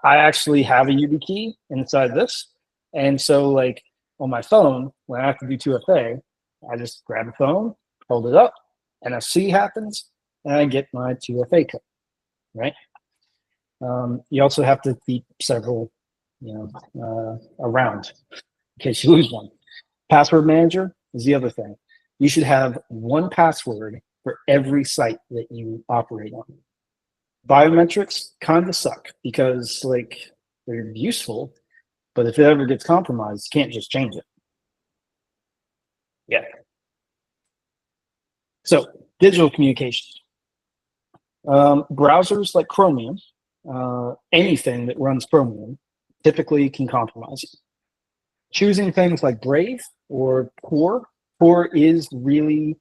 I actually have a YubiKey inside this. And so like on my phone, when I have to do 2FA, I just grab the phone, hold it up, NFC happens, and I get my 2FA code, right? You also have to keep several, around in case you lose one. Password manager is the other thing. you should have one password for every site that you operate on. Biometrics kind of suck because like they're useful, but if it ever gets compromised, you can't just change it. Yeah. So digital communication. Browsers like Chromium, anything that runs Chromium, typically can compromise you. Choosing things like Brave or Core. Core is really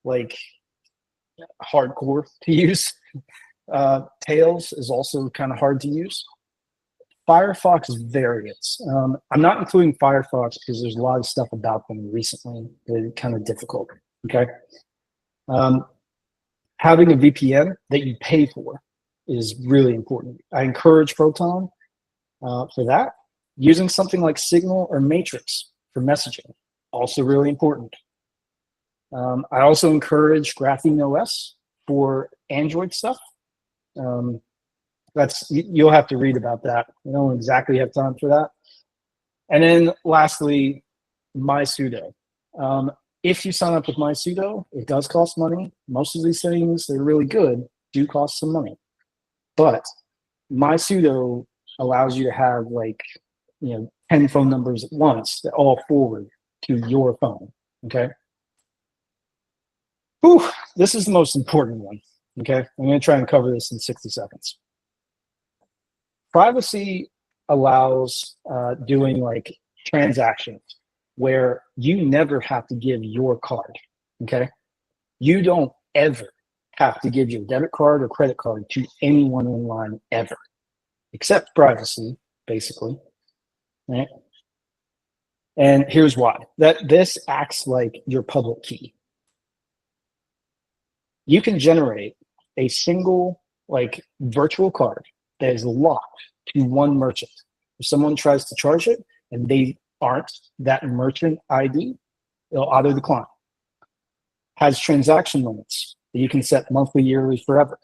like hardcore to use. Tails is also kind of hard to use. Firefox variants. I'm not including Firefox because there's a lot of stuff about them recently that are kind of difficult. Okay. Having a VPN that you pay for is really important. I encourage Proton for that. Using something like Signal or Matrix for messaging, also really important. I also encourage Graphene OS for Android stuff. You'll have to read about that. I don't exactly have time for that. And then lastly, MySudo. If you sign up with MySudo, it does cost money. Most of these things, they're really good, do cost some money. But MySudo allows you to have 10 phone numbers at once that all forward to your phone. Okay. Whew, this is the most important one. Okay. I'm going to try and cover this in 60 seconds. Privacy allows doing transactions where you never have to give your card. Okay. You don't ever have to give your debit card or credit card to anyone online ever, except privacy, basically. Right? And here's why. This acts like your public key. You can generate a single virtual card that is locked to one merchant. If someone tries to charge it and they aren't that merchant ID, it'll auto decline. Has transaction limits that you can set monthly, yearly, forever.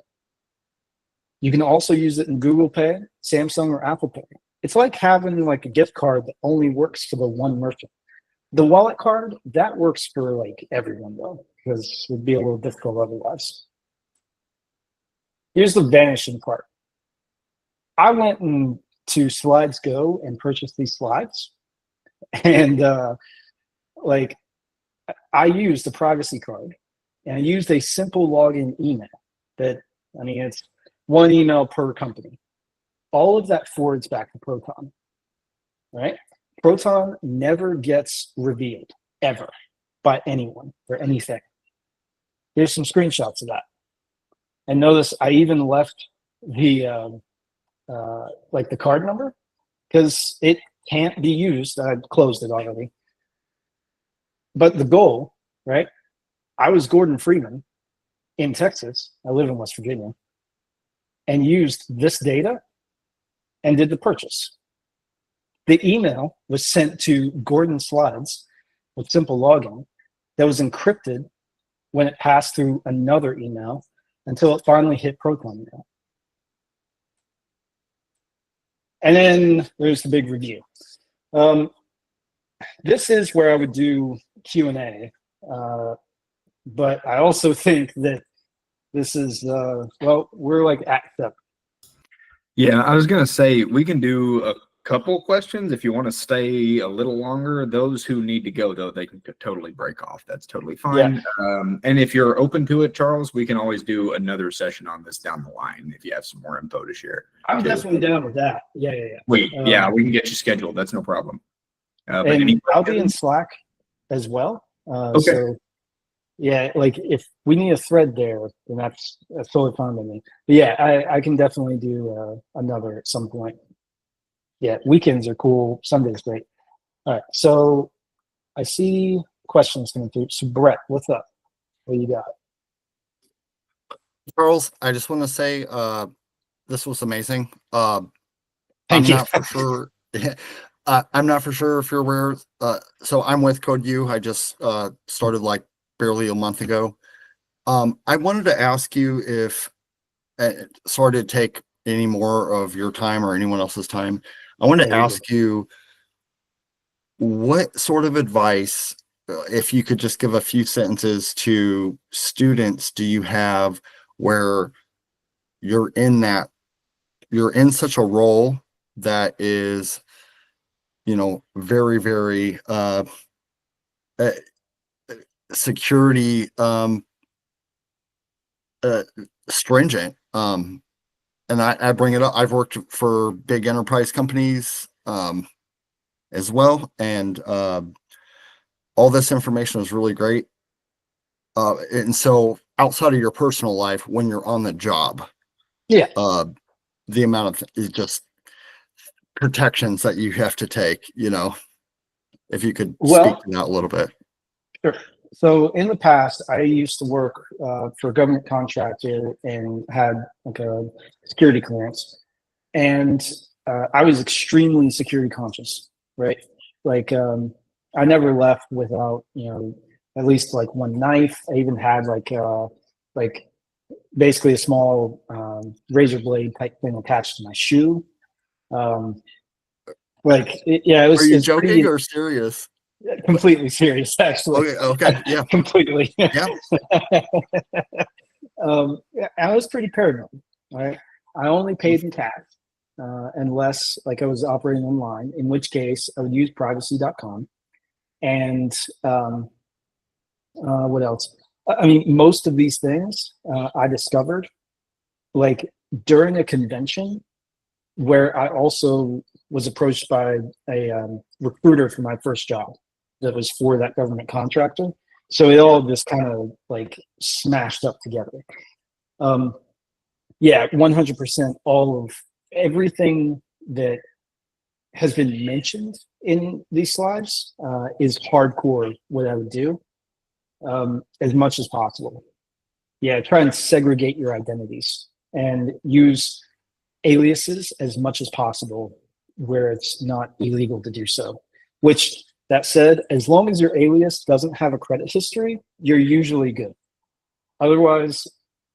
You can also use it in Google Pay, Samsung, or Apple Pay. It's like having a gift card that only works for the one merchant. The wallet card, that works for everyone though, because it would be a little difficult otherwise. Here's the vanishing part. I went to Slides Go and purchased these slides, and I used the privacy card, and I used a simple login email that, it's one email per company. All of that forwards back to Proton, right? Proton never gets revealed, ever, by anyone or anything. Here's some screenshots of that. And notice I even left the the card number because it can't be used. I closed it already. But the goal, right? I was Gordon Freeman in Texas. I live in West Virginia, and used this data and did the purchase. The email was sent to Gordon Slides with simple login that was encrypted when it passed through another email until it finally hit Proton Mail. And then there's the big review. This is where I would do Q&A, but I also think that this is, we're at step. Yeah, I was going to say we can do a couple questions if you want to stay a little longer. Those who need to go, though, they can totally break off. That's totally fine. Yeah. And if you're open to it, Charles, we can always do another session on this down the line if you have some more info to share. I'm definitely down with that. Yeah. We can get you scheduled. That's no problem. And I'll be in Slack as well. Okay. So, yeah, if we need a thread there, then that's totally fine with me. But yeah, I can definitely do another at some point. Yeah, weekends are cool. Sunday's great. All right, so I see questions coming through. So Brett, what's up? What you got? Charles, I just want to say this was amazing. Thank I'm you. not for sure. I'm not for sure if you're aware. So I'm with Code U. I just started barely a month ago. I wanted to ask you if, sorry to take any more of your time or anyone else's time. I want to ask you what sort of advice if you could just give a few sentences to students, do you have where you're in such a role that is, very, very uh, security stringent. And I bring it up. I've worked for big enterprise companies as well, and all this information is really great. And so outside of your personal life, when you're on the job, Yeah. the amount of is just protections that you have to take, if you could speak Well, to that a little bit. sure. So in the past, I used to work for a government contractor and had like a security clearance, and I was extremely security conscious, right? Like I never left without at least like one knife. I even had like basically a small razor blade type thing attached to my shoe. Um, yeah, Are you it's joking pretty or serious? completely serious actually. Okay, yeah, Completely. yeah. Yeah, I was pretty paranoid. Right, I only paid in cash unless like I was operating online, in which case I would use privacy.com. And what else? I mean, most of these things I discovered like during a convention where I also was approached by a recruiter for my first job that was for that government contractor. So it all just kind of like smashed up together. Um, yeah, 100%. All of everything that has been mentioned in these slides is hardcore what I would do as much as possible. Yeah, try and segregate your identities and use aliases as much as possible where it's not illegal to do so. Which, that said, as long as your alias doesn't have a credit history, you're usually good. Otherwise,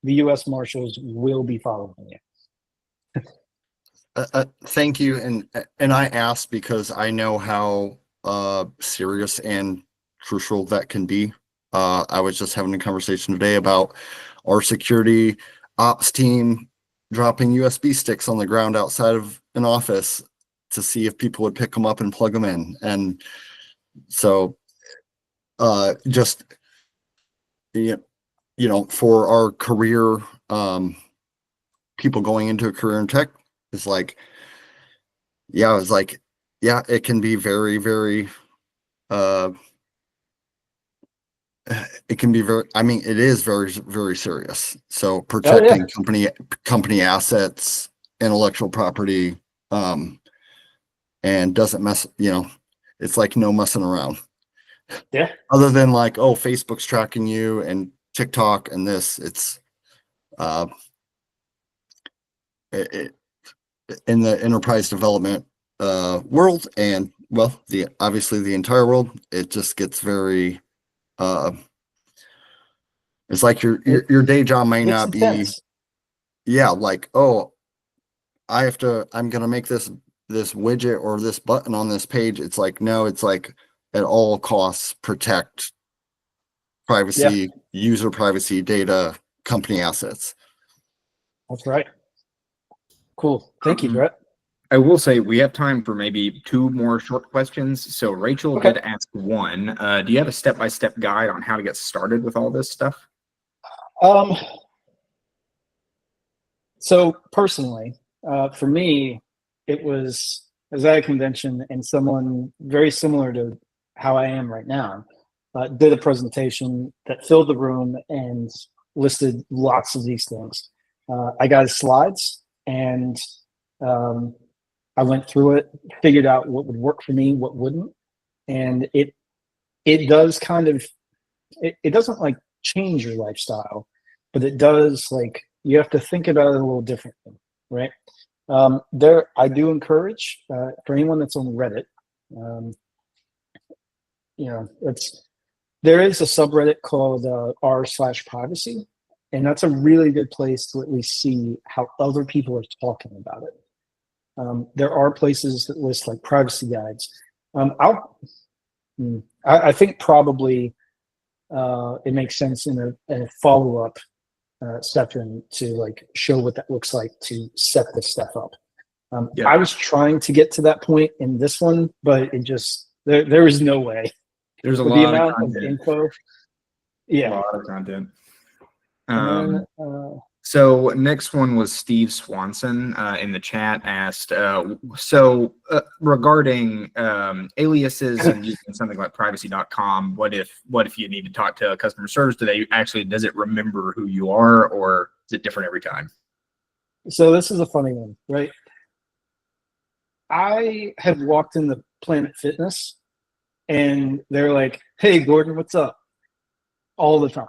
the U.S. Marshals will be following you. Thank you. And I asked because I know how serious and crucial that can be. I was just having a conversation today about our security ops team dropping USB sticks on the ground outside of an office to see if people would pick them up and plug them in. And so just, for our career, people going into a career in tech is like, yeah, it's like, yeah, it can be very, very, it can be very, I mean, it is very, very serious. So protecting company assets, intellectual property, and doesn't mess, it's like no messing around. Yeah. Other than like, oh, Facebook's tracking you and TikTok and this, it's, it, in the enterprise development world, and well, obviously the entire world, it just gets very it's like your day job may It's not be, intense. like, oh, I'm gonna make this widget or this button on this page. It's like, no, it's like at all costs protect Yeah, privacy, user privacy, data, company assets. that's right. Cool. Thank you, Brett. I will say we have time for maybe two more short questions. So Rachel Okay. did ask one. Do you have a step-by-step guide on how to get started with all this stuff? So personally, for me, it was as at a convention and someone very similar to how I am right now did a presentation that filled the room and listed lots of these things. I got his slides and um, I went through it, figured out what would work for me, what wouldn't, and it does kind of it doesn't like change your lifestyle, but it does like you have to think about it a little differently, right? There, I do encourage for anyone that's on Reddit, um, it's there is a subreddit called r/privacy, and that's a really good place to at least see how other people are talking about it. There are places that list like privacy guides. I'll I think probably it makes sense in a follow-up session to like show what that looks like to set this stuff up. Yeah. I was trying to get to that point in this one, but it just there is no way. There's a With lot the of amount of content. info. A Yeah. lot of content. And then, So next one was Steve Swanson in the chat asked, regarding aliases and using something like privacy.com, what if you need to talk to customer service? Does it remember who you are, or is it different every time? so this is a funny one, right? I have walked into Planet Fitness and they're like, "Hey, Gordon, what's up?" all the time,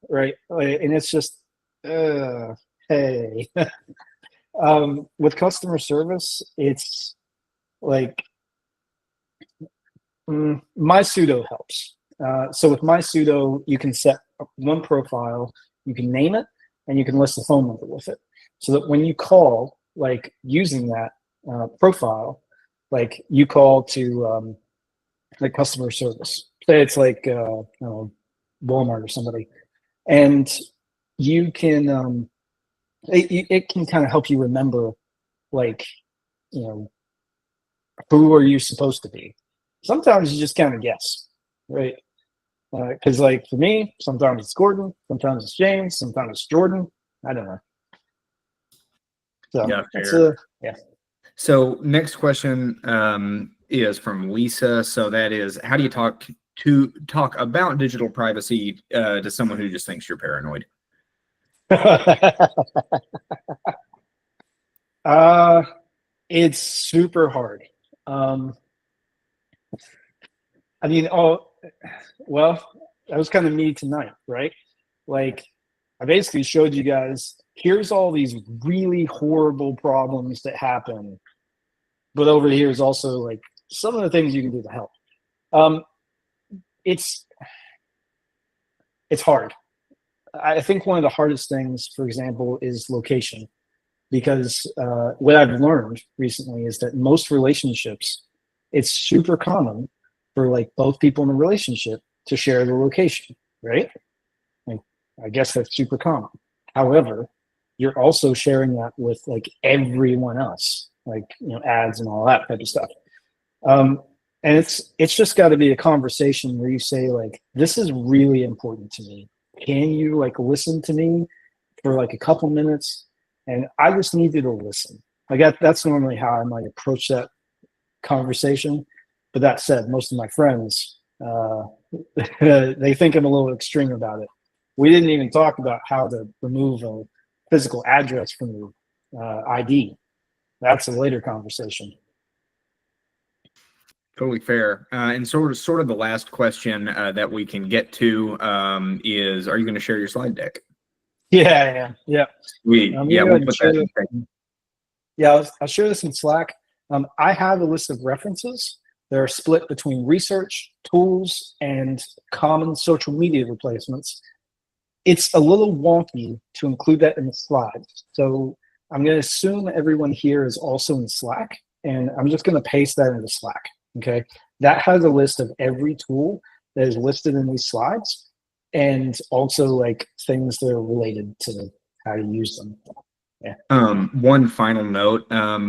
right? And it's just, hey. With customer service, it's like my pseudo helps. So with my pseudo, you can set one profile, you can name it, and you can list the phone number with it. So that when you call, like using that profile, like you call to like customer service. Say it's like Walmart or somebody, and you can it can kind of help you remember, like, who are you supposed to be. Sometimes you just kind of guess, right? Because like for me, sometimes it's Gordon, sometimes it's James, sometimes it's Jordan. I don't know. So Yeah, that's fair. yeah. So next question is from Lisa. So that is, how do you talk about digital privacy to someone who just thinks you're paranoid? It's super hard. I mean, well, that was kind of me tonight, right? Like, I basically showed you guys, here's all these really horrible problems that happen, but over here is also like some of the things you can do to help. It's hard. I think one of the hardest things, for example, is location, because what I've learned recently is that most relationships, it's super common for like both people in a relationship to share the location, right? Like, I guess that's super common. However, you're also sharing that with like everyone else, like ads and all that type of stuff. And it's just got to be a conversation where you say like, this is really important to me. Can you like listen to me for like a couple minutes? And I just need you to listen. Like that's normally how I might approach that conversation. But that said, most of my friends, they think I'm a little extreme about it. We didn't even talk about how to remove a physical address from your ID. That's a later conversation. Totally fair. And sort of the last question that we can get to is, are you going to share your slide deck? Yeah. We'll put that in. Yeah, I'll share this in Slack. I have a list of references. They're split between research, tools, and common social media replacements. It's a little wonky to include that in the slides. So I'm going to assume everyone here is also in Slack, and I'm just going to paste that into Slack. Okay. That has a list of every tool that is listed in these slides, and also like things that are related to how to use them. Yeah. One final note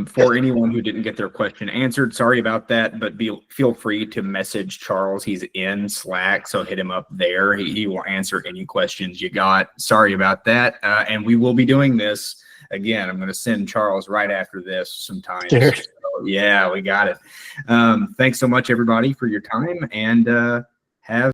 for anyone who didn't get their question answered, sorry about that, but feel free to message Charles. He's in Slack, so hit him up there. He will answer any questions you got. Sorry about that. And we will be doing this again. I'm going to send Charles right after this sometime. Sure. So, yeah, we got it. Thanks so much, everybody, for your time, and have